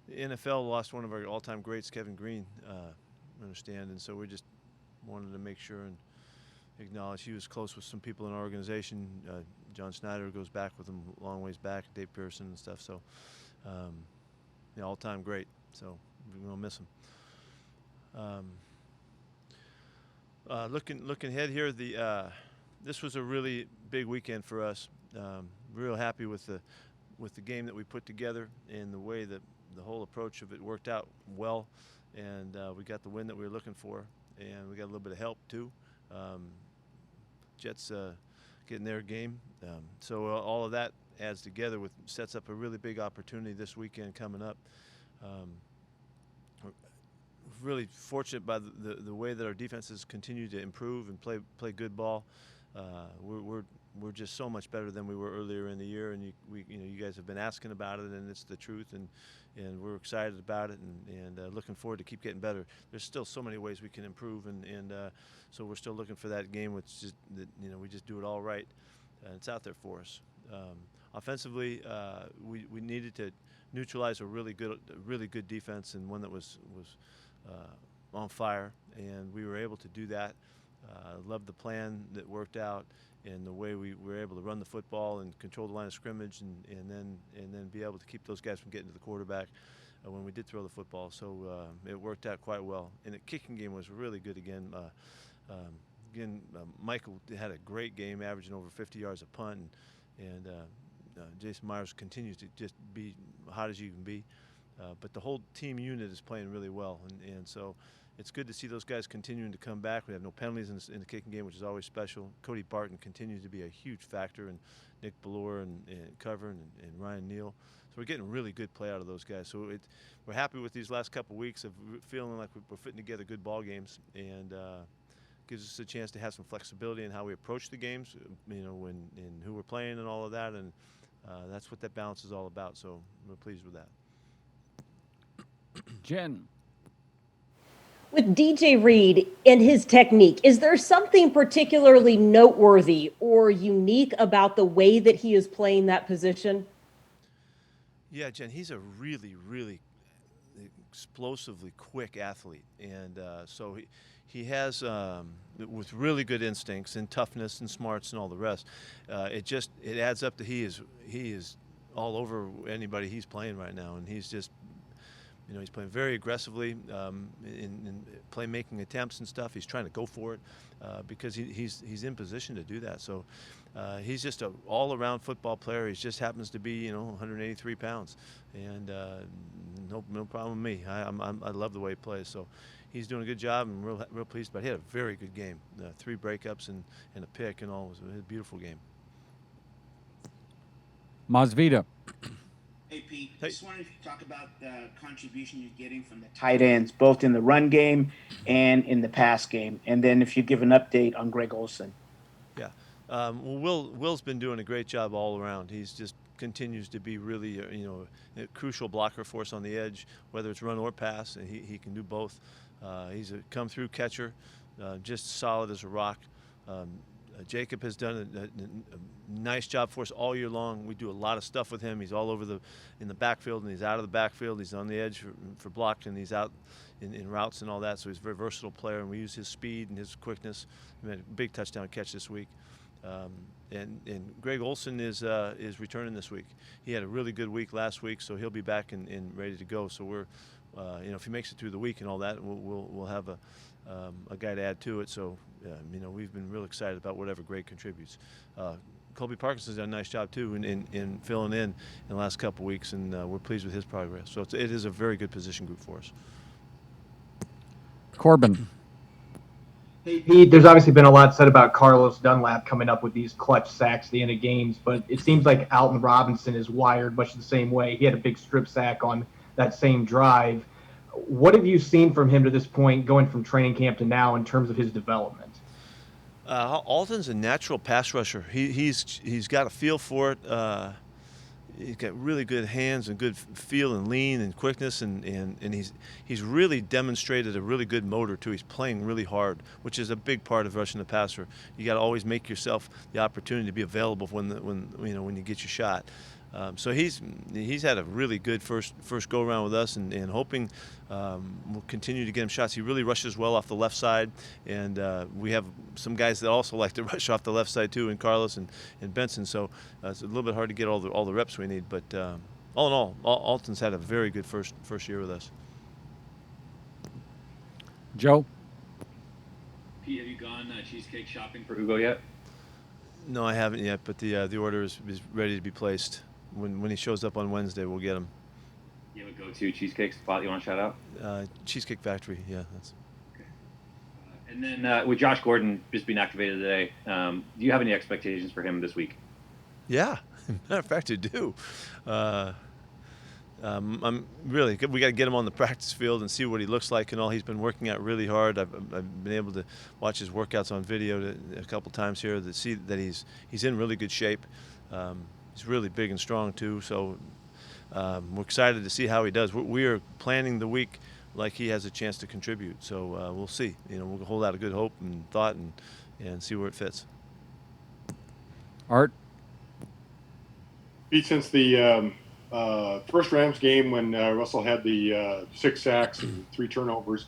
the NFL lost one of our all-time greats, Kevin Green, I understand, and so we just wanted to make sure and acknowledge he was close with some people in our organization. John Snyder goes back with him a long ways back, Dave Pearson and stuff. So, all-time great. So we're gonna miss him. Looking ahead here, this was a really big weekend for us. Real happy with the game that we put together and the way that the whole approach of it worked out well, and we got the win that we were looking for, and we got a little bit of help too. Jets getting their game, so all of that adds together sets up a really big opportunity this weekend coming up. We're really fortunate by the way that our defenses continue to improve and play good ball. We're just so much better than we were earlier in the year, and you guys have been asking about it, and it's the truth, and we're excited about it, and looking forward to keep getting better. There's still so many ways we can improve, and so we're still looking for that game, which is we just do it all right, and it's out there for us. Offensively, we needed to neutralize a really good defense, and one that was on fire, and we were able to do that. Loved the plan that worked out, and the way we were able to run the football and control the line of scrimmage, and then be able to keep those guys from getting to the quarterback when we did throw the football. So it worked out quite well. And the kicking game was really good again. Michael had a great game, averaging over 50 yards a punt, and Jason Myers continues to just be hot as you can be. But the whole team unit is playing really well, and so it's good to see those guys continuing to come back. We have no penalties in the kicking game, which is always special. Cody Barton continues to be a huge factor, and Nick Ballore and Cover and Ryan Neal. So we're getting really good play out of those guys. So we're happy with these last couple weeks of feeling like we're putting together good ball games, and gives us a chance to have some flexibility in how we approach the games, and who we're playing and all of that, and that's what that balance is all about. So we're pleased with that. Jen. With DJ Reed and his technique, is there something particularly noteworthy or unique about the way that he is playing that position? Yeah, Jen, he's a really, really explosively quick athlete, and so he has with really good instincts and toughness and smarts and all the rest. It adds up to he is all over anybody he's playing right now, and he's just. He's playing very aggressively in playmaking attempts and stuff. He's trying to go for it because he's in position to do that. So he's just an all-around football player. He just happens to be 183 pounds, and no problem with me. I love the way he plays. So he's doing a good job, and real pleased. But he had a very good game. 3 breakups and a pick and all. It was a beautiful game. Masvita. Hey, Pete. I just wanted to talk about the contribution you're getting from the tight ends, both in the run game and in the pass game. And then if you give an update on Greg Olsen. Yeah. Will's been doing a great job all around. He's just continues to be really, a crucial blocker for us on the edge, whether it's run or pass, and he can do both. He's a come-through catcher, just solid as a rock. Jacob has done a nice job for us all year long. We do a lot of stuff with him. He's all over in the backfield, and he's out of the backfield. He's on the edge for block, and he's out in routes and all that. So he's a very versatile player, and we use his speed and his quickness. He made a big touchdown catch this week. And Greg Olsen is returning this week. He had a really good week last week, so he'll be back and ready to go. So we're, if he makes it through the week and all that, we'll have a guy to add to it. So, we've been real excited about whatever Greg contributes. Colby Parkinson's done a nice job too in filling in the last couple weeks, and we're pleased with his progress. So it is a very good position group for us. Corbin. Hey, Pete, there's obviously been a lot said about Carlos Dunlap coming up with these clutch sacks at the end of games, but it seems like Alton Robinson is wired much the same way. He had a big strip sack on that same drive. What have you seen from him to this point, going from training camp to now, in terms of his development? Alton's a natural pass rusher. He's got a feel for it. He's got really good hands and good feel and lean and quickness, and he's really demonstrated a really good motor too. He's playing really hard, which is a big part of rushing the passer. You got to always make yourself the opportunity to be available when you get your shot. So he's had a really good first go around with us, and hoping we'll continue to get him shots. He really rushes well off the left side, and we have some guys that also like to rush off the left side too, in Carlos and Benson. So it's a little bit hard to get all the reps we need, but all in all, Alton's had a very good first year with us. Joe? Pete, have you gone cheesecake shopping for Hugo yet? No, I haven't yet, but the order is ready to be placed. When he shows up on Wednesday, we'll get him. You have a go-to cheesecake spot you want to shout out? Cheesecake Factory, yeah. That's... Okay. And then with Josh Gordon just being activated today, do you have any expectations for him this week? Yeah, matter of fact, I do. I'm really good. We got to get him on the practice field and see what he looks like and all. He's been working out really hard. I've been able to watch his workouts on video a couple times here to see that he's in really good shape. He's really big and strong too. So we're excited to see how he does. We are planning the week like he has a chance to contribute. So we'll see. We'll hold out a good hope and thought and see where it fits. Art? Pete, since the first Rams game when Russell had the 6 sacks and 3 turnovers,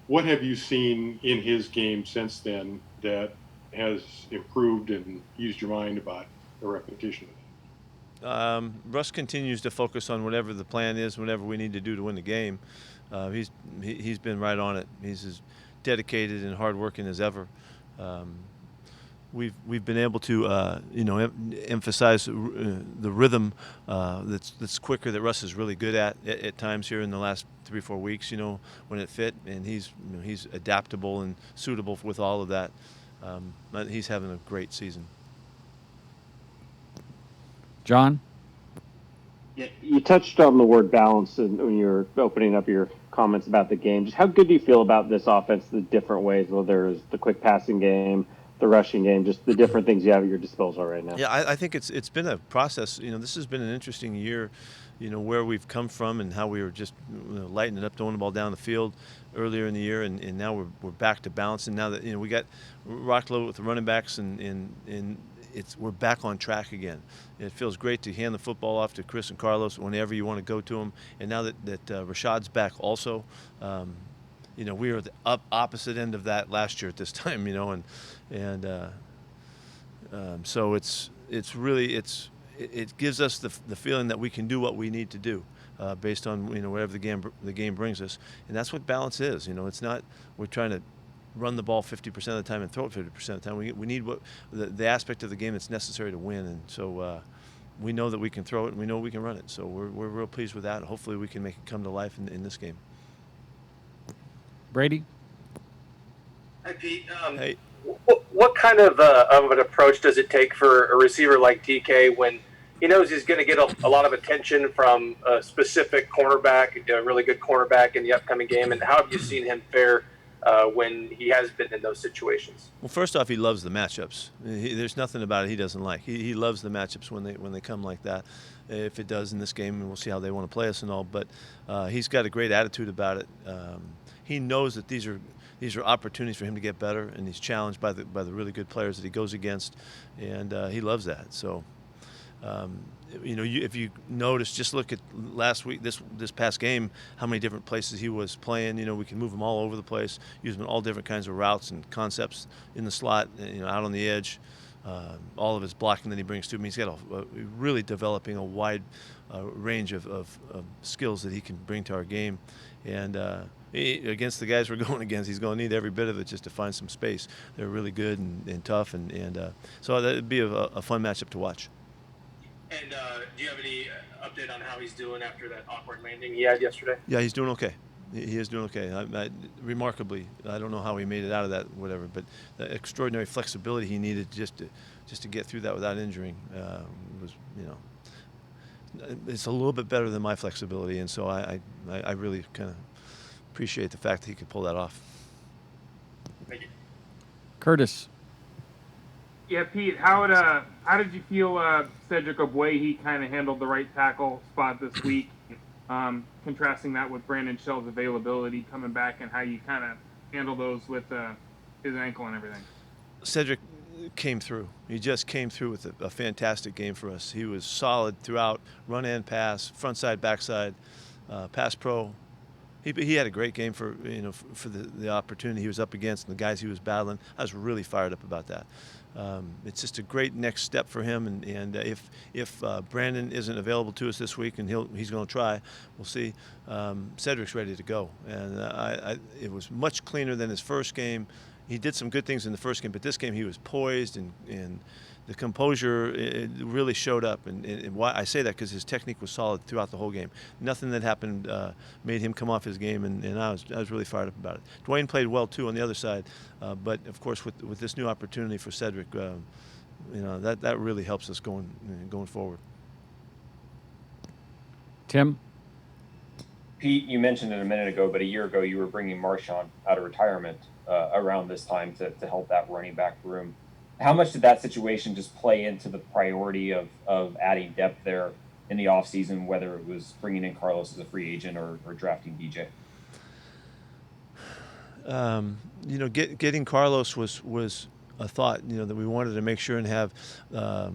what have you seen in his game since then that has improved and eased your mind about the repetition of it? Russ continues to focus on whatever the plan is, whatever we need to do to win the game. He's been right on it. He's as dedicated and hardworking as ever. We've been able to emphasize the rhythm that's quicker that Russ is really good at times here in the last 3-4 weeks. When it fit, and he's adaptable and suitable with all of that. He's having a great season. John? Yeah, you touched on the word balance when you were opening up your comments about the game. Just how good do you feel about this offense, the different ways, whether it's the quick passing game, the rushing game, just the different things you have at your disposal right now? Yeah, I think it's been a process. This has been an interesting year, where we've come from and how we were just lighting it up, throwing the ball down the field earlier in the year, and now we're back to balance. And now that we got Rocklow with the running backs and we're back on track again. It feels great to hand the football off to Chris and Carlos whenever you want to go to them. And now that Rashad's back also, we were at the opposite end of that last year at this time, so it gives us the feeling that we can do what we need to do based on whatever the game brings us, and that's what balance is. It's not we're trying to run the ball 50% of the time and throw it 50% of the time. We need what the aspect of the game that's necessary to win, and so we know that we can throw it and we know we can run it. So we're real pleased with that. Hopefully we can make it come to life in this game. Brady? Hi, Pete. Hey. What kind of an approach does it take for a receiver like DK when he knows he's going to get a lot of attention from a specific cornerback, a really good cornerback in the upcoming game? And how have you seen him fare when he has been in those situations? Well, first off, he loves the matchups. There's nothing about it he doesn't like. He loves the matchups when they come like that. If it does in this game, and we'll see how they want to play us and all. But he's got a great attitude about it. He knows that these are opportunities for him to get better, and he's challenged by the really good players that he goes against, and he loves that. So, if you notice, just look at last week, this past game, how many different places he was playing. We can move him all over the place, use him in all different kinds of routes and concepts in the slot, out on the edge. All of his blocking that he brings to him, he's got really developing a wide range of skills that he can bring to our game, and against the guys we're going against, he's going to need every bit of it just to find some space. They're really good and tough, and so that'd be a fun matchup to watch. And do you have any update on how he's doing after that awkward landing he had yesterday? Yeah, he's doing okay. He is doing okay. Remarkably, I don't know how he made it out of that, whatever, but the extraordinary flexibility he needed just to get through that without injuring was, it's a little bit better than my flexibility, and so I really kind of appreciate the fact that he could pull that off. Thank you. Curtis? Yeah, Pete, how did you feel Cedric Ogbuehi kind of handled the right tackle spot this week? Contrasting that with Brandon Shell's availability coming back, and how you kind of handle those with his ankle and everything. Cedric came through. He just came through with a fantastic game for us. He was solid throughout, run and pass, front side, back side, pass pro. He had a great game for the opportunity he was up against and the guys he was battling. I was really fired up about that. It's just a great next step for him. And if Brandon isn't available to us this week, and he's going to try, we'll see. Cedric's ready to go, and it was much cleaner than his first game. He did some good things in the first game, but this game he was poised and the composure it really showed up. And why I say that because his technique was solid throughout the whole game. Nothing that happened made him come off his game, and I was really fired up about it. Dwayne played well too on the other side, but of course with this new opportunity for Cedric, that really helps us going forward. Tim? Pete, you mentioned it a minute ago, but a year ago you were bringing Marshawn out of retirement around this time to help that running back room. How much did that situation just play into the priority of adding depth there in the offseason, whether it was bringing in Carlos as a free agent or drafting DJ? Getting Carlos was a thought, that we wanted to make sure and have, a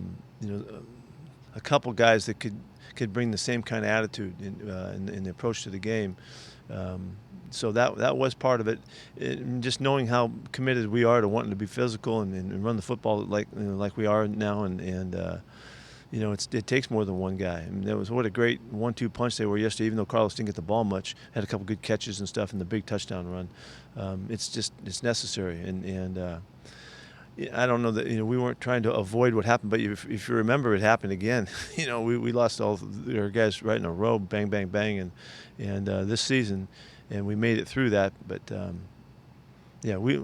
couple guys that could bring the same kind of attitude in the approach to the game. So that was part of it. Just knowing how committed we are to wanting to be physical and run the football like we are now, it takes more than one guy. I mean, what a great 1-2 punch they were yesterday. Even though Carlos didn't get the ball much, had a couple good catches and stuff, and the big touchdown run. It's necessary, and I don't know that we weren't trying to avoid what happened, but if you remember, it happened again. We lost all our guys right in a row, bang, bang, bang, and this season. And we made it through that, but we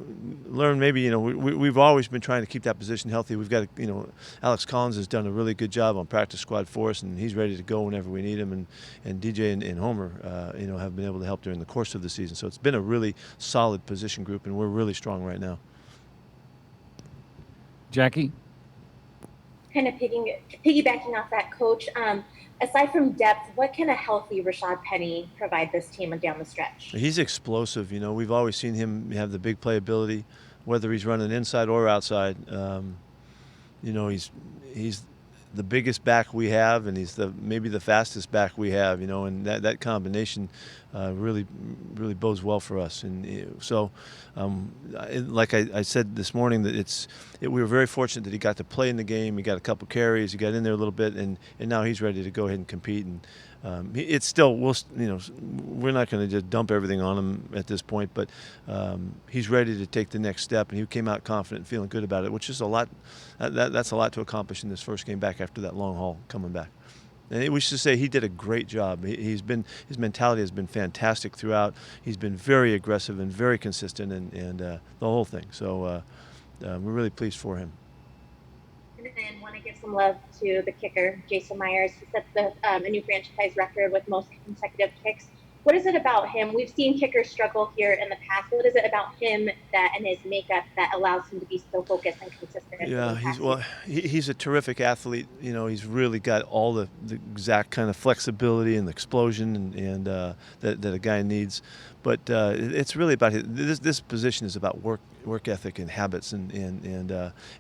learned maybe we've always been trying to keep that position healthy. We've got Alex Collins has done a really good job on practice squad for us, and he's ready to go whenever we need him. And DJ and Homer, have been able to help during the course of the season. So it's been a really solid position group, and we're really strong right now. Jackie? Kind of piggybacking off that, Coach. Aside from depth, what can a healthy Rashad Penny provide this team down the stretch? He's explosive. We've always seen him have the big playability, whether he's running inside or outside. He's the biggest back we have, and he's maybe the fastest back we have. And that combination really bodes well for us. And so, like I said this morning, that we were very fortunate that he got to play in the game. He got a couple carries, he got in there a little bit, and now he's ready to go ahead and compete. And it's still we're not going to just dump everything on him at this point, but he's ready to take the next step, and he came out confident and feeling good about it, which is a lot. That's a lot to accomplish in this first game back after that long haul coming back. And we should say he did a great job. His mentality has been fantastic throughout. He's been very aggressive and very consistent, and the whole thing. So we're really pleased for him. And then want to give some love to the kicker, Jason Myers. He sets a new franchise record with most consecutive kicks. What is it about him? We've seen kickers struggle here in the past. What is it about him and his makeup that allows him to be so focused and consistent? Yeah, he's a terrific athlete. He's really got all the exact kind of flexibility and the explosion and that a guy needs. But it's really about this position is about work ethic and habits and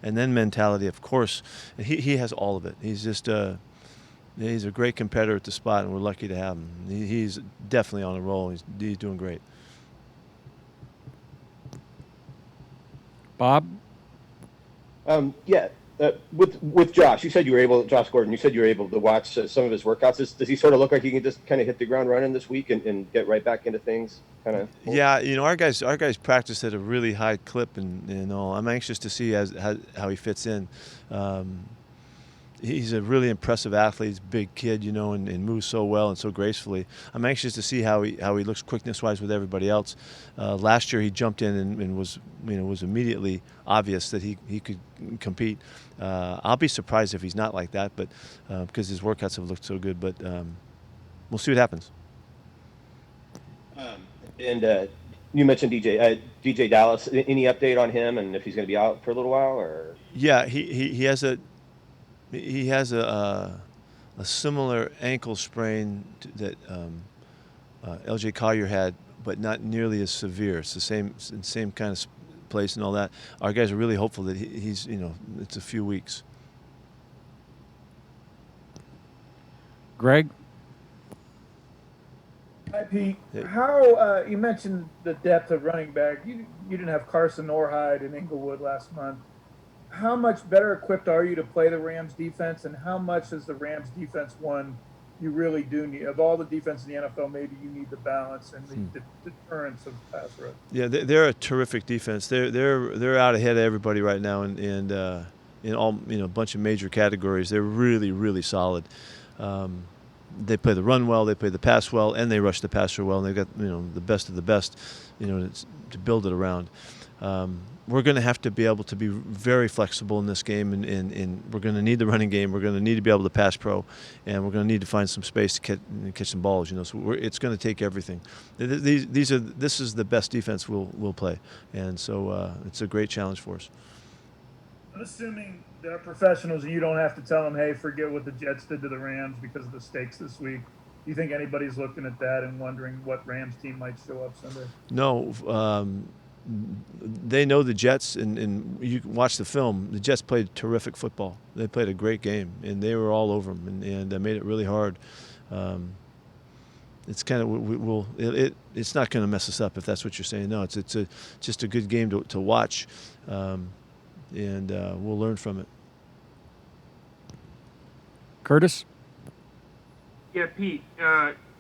then mentality, of course. He has all of it. He's just he's a great competitor at the spot, and we're lucky to have him. He's definitely on a roll. He's doing great. Bob? With Josh, Josh Gordon, you said you were able to watch some of his workouts. Does he sort of look like he can just kind of hit the ground running this week and get right back into things? Yeah, our guys practice at a really high clip and all. I'm anxious to see how he fits in. He's a really impressive athlete. He's a big kid, and moves so well and so gracefully. I'm anxious to see how he looks quickness-wise with everybody else. Last year he jumped in and was immediately obvious that he could compete. I'll be surprised if he's not like that, but because his workouts have looked so good. But we'll see what happens. And you mentioned DJ Dallas. Any update on him and if he's going to be out for a little while? Or yeah, he has a similar ankle sprain that LJ Collier had, but not nearly as severe. It's the same kind of place and all that. Our guys are really hopeful that he's, it's a few weeks. Greg? Hi, Pete. How you mentioned the depth of running back. You didn't have Carson or Hyde in Inglewood last month. How much better equipped are you to play the Rams defense, and how much is the Rams defense one you really do need? Of all the defense in the NFL, maybe you need the balance and the deterrence of pass rush. Yeah, they're a terrific defense. They're out ahead of everybody right now, and in all a bunch of major categories. They're really, really solid. They play the run well, they play the pass well, and they rush the passer well. And they've got the best of the best, to build it around. We're going to have to be able to be very flexible in this game, and we're going to need the running game. We're going to need to be able to pass pro, and we're going to need to find some space to catch some balls. So it's going to take everything. This is the best defense we'll play, and so it's a great challenge for us. I'm assuming they're professionals, and you don't have to tell them, hey, forget what the Jets did to the Rams because of the stakes this week. Do you think anybody's looking at that and wondering what Rams team might show up Sunday? No. They know the Jets, and you can watch the film. The Jets played terrific football. They played a great game, and they were all over them, and made it really hard. It's kind of it's not going to mess us up if that's what you're saying. No, it's just a good game to watch, and we'll learn from it. Curtis? Yeah, Pete.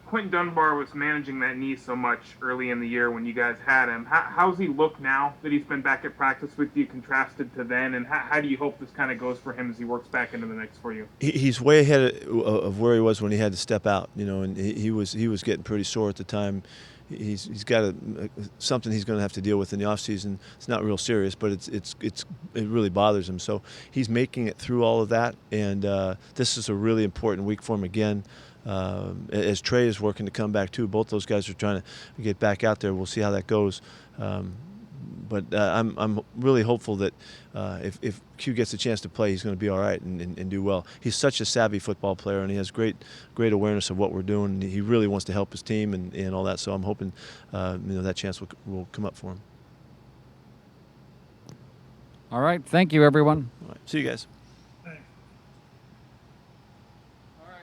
Quentin Dunbar was managing that knee so much early in the year when you guys had him. How's he look now that he's been back at practice with you, contrasted to then? And how do you hope this kind of goes for him as he works back into the mix for you? He's way ahead of where he was when he had to step out. And he was getting pretty sore at the time. He's got something he's going to have to deal with in the offseason. It's not real serious, but it really bothers him. So he's making it through all of that, and this is a really important week for him again. As Trey is working to come back too, both those guys are trying to get back out there. We'll see how that goes. But I'm really hopeful that if Q gets a chance to play, he's going to be all right and do well. He's such a savvy football player, and he has great awareness of what we're doing. He really wants to help his team and all that. So I'm hoping that chance will come up for him. All right. Thank you, everyone. All right. See you guys.